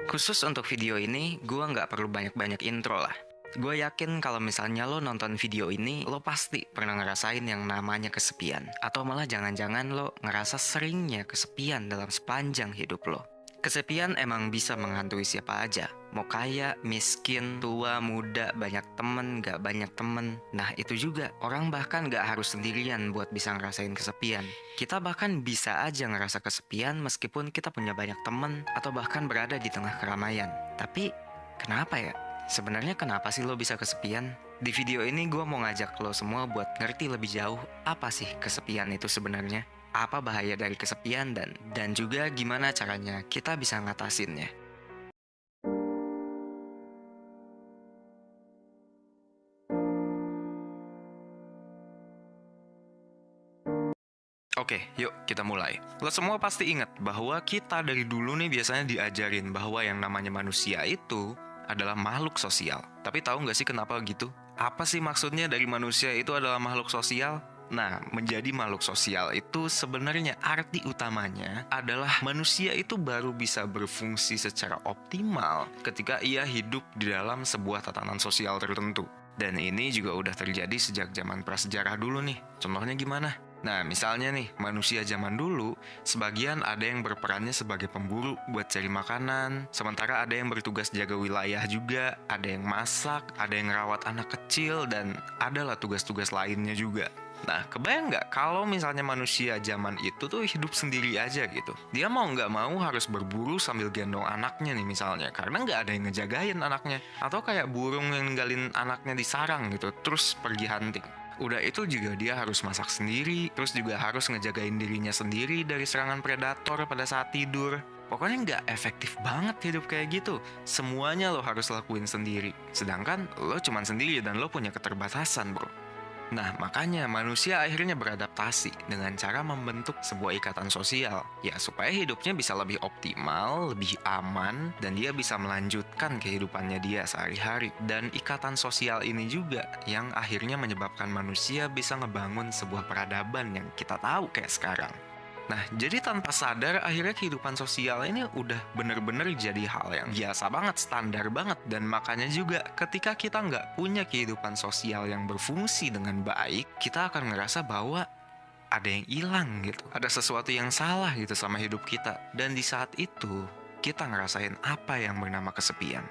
Khusus untuk video ini, gue nggak perlu banyak-banyak intro lah. Gue yakin kalau misalnya lo nonton video ini, lo pasti pernah ngerasain yang namanya kesepian. Atau malah jangan-jangan lo ngerasa seringnya kesepian dalam sepanjang hidup lo. Kesepian emang bisa menghantui siapa aja. Mau kaya, miskin, tua, muda, banyak temen, gak banyak temen. Nah itu juga, orang bahkan gak harus sendirian buat bisa ngerasain kesepian. Kita bahkan bisa aja ngerasa kesepian meskipun kita punya banyak temen atau bahkan berada di tengah keramaian. Tapi, kenapa ya? Sebenarnya kenapa sih lo bisa kesepian? Di video ini gue mau ngajak lo semua buat ngerti lebih jauh apa sih kesepian itu sebenarnya. Apa bahaya dari kesepian dan juga gimana caranya kita bisa ngatasinnya. Oke, yuk kita mulai. Lo semua pasti ingat bahwa kita dari dulu nih biasanya diajarin bahwa yang namanya manusia itu adalah makhluk sosial. Tapi tahu nggak sih kenapa gitu? Apa sih maksudnya dari manusia itu adalah makhluk sosial? Nah, menjadi makhluk sosial itu sebenarnya arti utamanya adalah manusia itu baru bisa berfungsi secara optimal ketika ia hidup di dalam sebuah tatanan sosial tertentu. Dan ini juga udah terjadi sejak zaman prasejarah dulu nih. Contohnya gimana? Nah, misalnya nih, manusia zaman dulu, sebagian ada yang berperannya sebagai pemburu buat cari makanan, sementara ada yang bertugas jaga wilayah juga, ada yang masak, ada yang rawat anak kecil, dan adalah tugas-tugas lainnya juga. Nah, kebayang nggak kalau misalnya manusia zaman itu tuh hidup sendiri aja gitu. Dia mau nggak mau harus berburu sambil gendong anaknya nih misalnya, karena nggak ada yang ngejagain anaknya. Atau kayak burung yang ninggalin anaknya di sarang gitu, terus pergi hunting. Udah itu juga dia harus masak sendiri, terus juga harus ngejagain dirinya sendiri dari serangan predator pada saat tidur. Pokoknya nggak efektif banget hidup kayak gitu. Semuanya lo harus lakuin sendiri. Sedangkan lo cuman sendiri dan lo punya keterbatasan, bro. Nah, makanya manusia akhirnya beradaptasi dengan cara membentuk sebuah ikatan sosial. Ya, supaya hidupnya bisa lebih optimal, lebih aman, dan dia bisa melanjutkan kehidupannya dia sehari-hari. Dan ikatan sosial ini juga yang akhirnya menyebabkan manusia bisa ngebangun sebuah peradaban yang kita tahu kayak sekarang. Nah, jadi tanpa sadar akhirnya kehidupan sosial ini udah bener-bener jadi hal yang biasa banget, standar banget. Dan makanya juga ketika kita nggak punya kehidupan sosial yang berfungsi dengan baik, kita akan ngerasa bahwa ada yang hilang gitu. Ada sesuatu yang salah gitu sama hidup kita. Dan di saat itu, kita ngerasain apa yang bernama kesepian.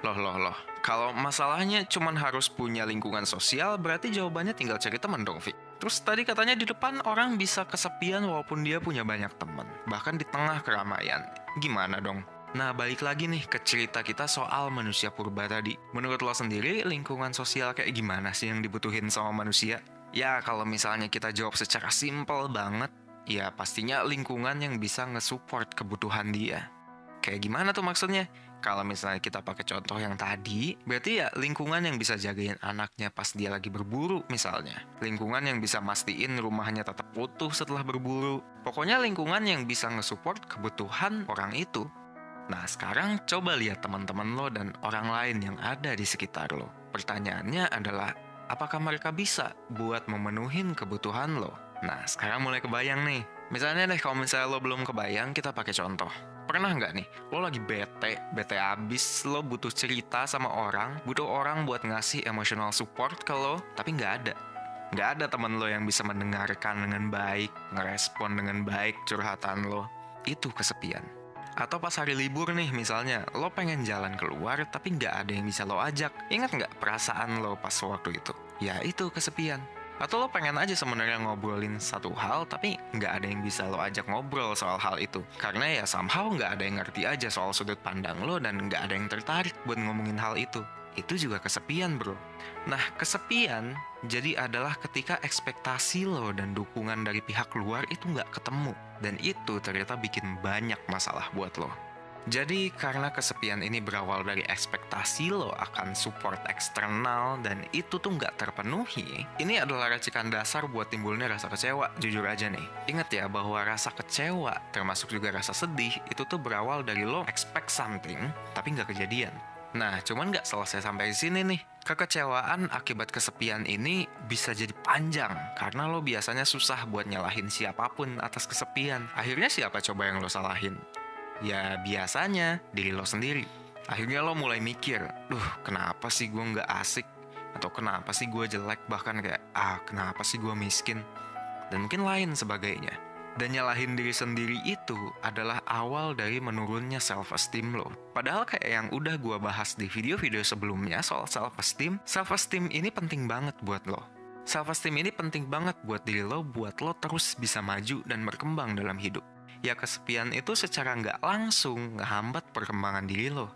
Loh. Kalau masalahnya cuman harus punya lingkungan sosial, berarti jawabannya tinggal cari teman dong, Vi. Terus tadi katanya di depan orang bisa kesepian walaupun dia punya banyak teman, bahkan di tengah keramaian. Gimana dong? Nah, balik lagi nih ke cerita kita soal manusia purba tadi. Menurut lo sendiri, lingkungan sosial kayak gimana sih yang dibutuhin sama manusia? Ya, kalau misalnya kita jawab secara simpel banget, ya pastinya lingkungan yang bisa nge-support kebutuhan dia. Kayak gimana tuh maksudnya? Kalau misalnya kita pakai contoh yang tadi, berarti ya lingkungan yang bisa jagain anaknya pas dia lagi berburu misalnya. Lingkungan yang bisa mastiin rumahnya tetap utuh setelah berburu. Pokoknya lingkungan yang bisa nge-support kebutuhan orang itu. Nah, sekarang coba lihat teman-teman lo dan orang lain yang ada di sekitar lo. Pertanyaannya adalah, apakah mereka bisa buat memenuhin kebutuhan lo? Nah, sekarang mulai kebayang nih. Misalnya deh, kalau misalnya lo belum kebayang, kita pakai contoh. Pernah nggak nih, lo lagi bete abis, lo butuh cerita sama orang, butuh orang buat ngasih emotional support ke lo, tapi nggak ada. Nggak ada temen lo yang bisa mendengarkan dengan baik, ngerespon dengan baik curhatan lo. Itu kesepian. Atau pas hari libur nih misalnya, lo pengen jalan keluar tapi nggak ada yang bisa lo ajak. Ingat nggak perasaan lo pas waktu itu? Ya itu kesepian. Atau lo pengen aja sebenarnya ngobrolin satu hal tapi nggak ada yang bisa lo ajak ngobrol soal hal itu. Karena ya somehow nggak ada yang ngerti aja soal sudut pandang lo dan nggak ada yang tertarik buat ngomongin hal itu. Itu juga kesepian, bro. Nah, kesepian jadi adalah ketika ekspektasi lo dan dukungan dari pihak luar itu nggak ketemu. Dan itu ternyata bikin banyak masalah buat lo. Jadi karena kesepian ini berawal dari ekspektasi lo akan support eksternal dan itu tuh nggak terpenuhi, ini adalah racikan dasar buat timbulnya rasa kecewa, jujur aja nih. Ingat ya bahwa rasa kecewa, termasuk juga rasa sedih, itu tuh berawal dari lo expect something, tapi nggak kejadian. Nah, cuman nggak selesai sampai di sini nih. Kekecewaan akibat kesepian ini bisa jadi panjang, karena lo biasanya susah buat nyalahin siapapun atas kesepian. Akhirnya siapa coba yang lo salahin? Ya biasanya diri lo sendiri. Akhirnya lo mulai mikir, kenapa sih gue nggak asik? Atau kenapa sih gue jelek? Bahkan kayak, kenapa sih gue miskin? Dan mungkin lain sebagainya. Dan nyalahin diri sendiri itu adalah awal dari menurunnya self-esteem lo. Padahal kayak yang udah gue bahas di video-video sebelumnya soal self-esteem ini penting banget buat lo. Self-esteem ini penting banget buat diri lo, buat lo terus bisa maju dan berkembang dalam hidup. Ya kesepian itu secara nggak langsung ngehambat perkembangan diri lo.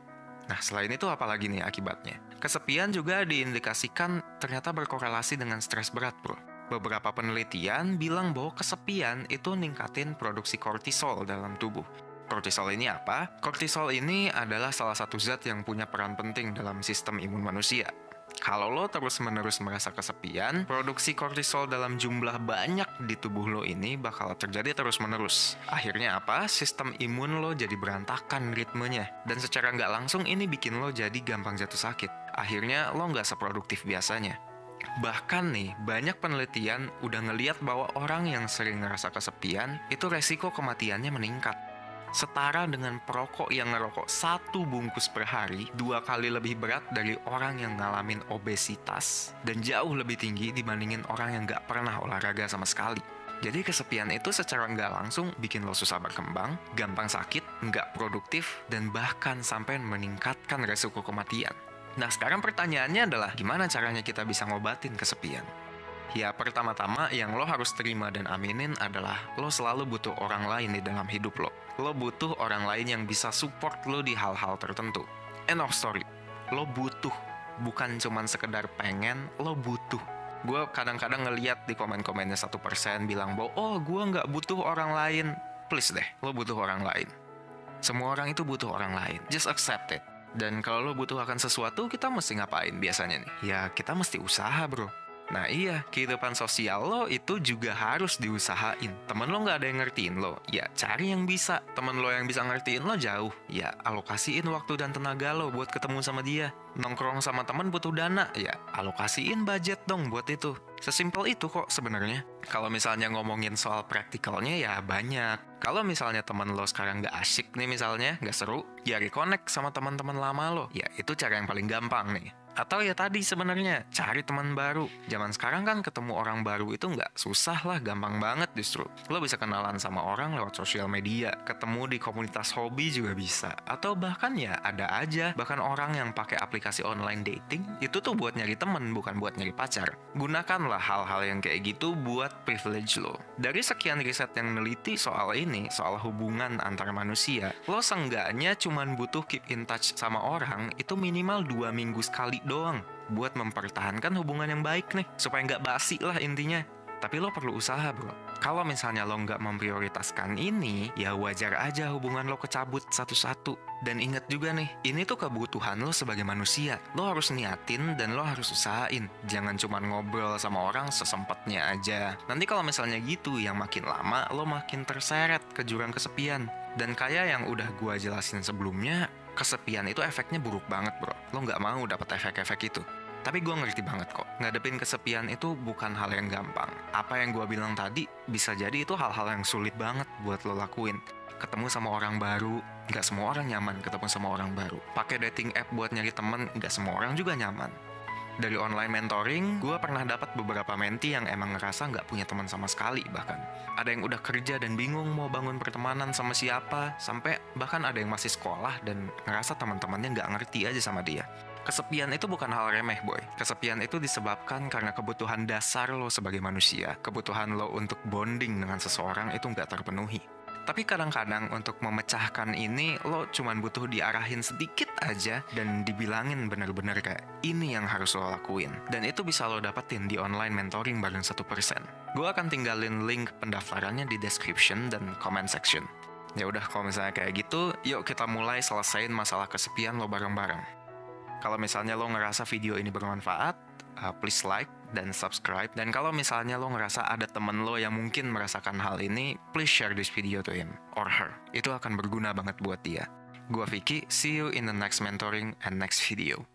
Nah selain itu apalagi nih akibatnya? Kesepian juga diindikasikan ternyata berkorelasi dengan stres berat bro. Beberapa penelitian bilang bahwa kesepian itu ningkatin produksi kortisol dalam tubuh. Kortisol ini apa? Kortisol ini adalah salah satu zat yang punya peran penting dalam sistem imun manusia. Kalau lo terus-menerus merasa kesepian, produksi kortisol dalam jumlah banyak di tubuh lo ini bakal terjadi terus-menerus. Akhirnya apa? Sistem imun lo jadi berantakan ritmenya. Dan secara nggak langsung ini bikin lo jadi gampang jatuh sakit. Akhirnya lo nggak seproduktif biasanya. Bahkan nih, banyak penelitian udah ngeliat bahwa orang yang sering ngerasa kesepian, itu resiko kematiannya meningkat. Setara dengan perokok yang ngerokok 1 bungkus per hari, 2 kali lebih berat dari orang yang ngalamin obesitas, dan jauh lebih tinggi dibandingin orang yang nggak pernah olahraga sama sekali. Jadi kesepian itu secara nggak langsung bikin lo susah berkembang, gampang sakit, nggak produktif, dan bahkan sampai meningkatkan resiko kematian. Nah sekarang pertanyaannya adalah gimana caranya kita bisa ngobatin kesepian? Ya pertama-tama yang lo harus terima dan aminin adalah lo selalu butuh orang lain di dalam hidup lo. Lo butuh orang lain yang bisa support lo di hal-hal tertentu. End of story. Lo butuh, bukan cuman sekedar pengen, lo butuh. Gue kadang-kadang ngeliat di komen-komennya 1% bilang bahwa gue nggak butuh orang lain. Please deh, lo butuh orang lain. Semua orang itu butuh orang lain. Just accept it. Dan kalau lo butuh akan sesuatu, kita mesti ngapain biasanya nih? Ya kita mesti usaha bro. Nah iya, kehidupan sosial lo itu juga harus diusahain. Temen lo nggak ada yang ngertiin lo, ya cari yang bisa. Temen lo yang bisa ngertiin lo jauh, ya alokasiin waktu dan tenaga lo buat ketemu sama dia. Nongkrong sama temen butuh dana, ya alokasiin budget dong buat itu. Sesimpel itu kok sebenarnya. Kalau misalnya ngomongin soal praktikalnya ya banyak. Kalau misalnya teman lo sekarang nggak asyik nih misalnya, nggak seru, ya reconnect sama teman-teman lama lo. Ya itu cara yang paling gampang nih. Atau ya tadi sebenarnya, cari teman baru. Zaman sekarang kan ketemu orang baru itu nggak susah lah, gampang banget justru. Lo bisa kenalan sama orang lewat sosial media, ketemu di komunitas hobi juga bisa. Atau bahkan ya ada aja, bahkan orang yang pakai aplikasi online dating, itu tuh buat nyari temen, bukan buat nyari pacar. Gunakanlah hal-hal yang kayak gitu buat privilege lo. Dari sekian riset yang neliti soal ini, soal hubungan antar manusia, lo seenggaknya cuman butuh keep in touch sama orang, itu minimal 2 minggu sekali doang buat mempertahankan hubungan yang baik nih, supaya nggak basi lah intinya. Tapi lo perlu usaha bro. Kalau misalnya lo nggak memprioritaskan ini, ya wajar aja hubungan lo kecabut satu-satu. Dan ingat juga nih, ini tuh kebutuhan lo sebagai manusia. Lo harus niatin dan lo harus usahain. Jangan cuma ngobrol sama orang sesempatnya aja. Nanti kalau misalnya gitu, yang makin lama lo makin terseret ke jurang kesepian. Dan kayak yang udah gua jelasin sebelumnya, kesepian itu efeknya buruk banget bro. Lo nggak mau dapat efek-efek itu. Tapi gue ngerti banget kok, ngadepin kesepian itu bukan hal yang gampang. Apa yang gue bilang tadi, bisa jadi itu hal-hal yang sulit banget buat lo lakuin. Ketemu sama orang baru, nggak semua orang nyaman ketemu sama orang baru. Pakai dating app buat nyari temen, nggak semua orang juga nyaman. Dari online mentoring, gue pernah dapat beberapa menti yang emang ngerasa nggak punya teman sama sekali bahkan. Ada yang udah kerja dan bingung mau bangun pertemanan sama siapa, sampai bahkan ada yang masih sekolah dan ngerasa teman-temannya nggak ngerti aja sama dia. Kesepian itu bukan hal remeh, boy. Kesepian itu disebabkan karena kebutuhan dasar lo sebagai manusia. Kebutuhan lo untuk bonding dengan seseorang itu nggak terpenuhi. Tapi kadang-kadang untuk memecahkan ini, lo cuman butuh diarahin sedikit aja dan dibilangin bener-bener kayak, ini yang harus lo lakuin. Dan itu bisa lo dapetin di online mentoring bareng 1%. Gue akan tinggalin link pendaftarannya di description dan comment section. Ya udah, kalau misalnya kayak gitu, yuk kita mulai selesain masalah kesepian lo bareng-bareng. Kalau misalnya lo ngerasa video ini bermanfaat, please like dan subscribe. Dan kalau misalnya lo ngerasa ada temen lo yang mungkin merasakan hal ini, please share this video to him or her. Itu akan berguna banget buat dia. Gua Vicky, see you in the next mentoring and next video.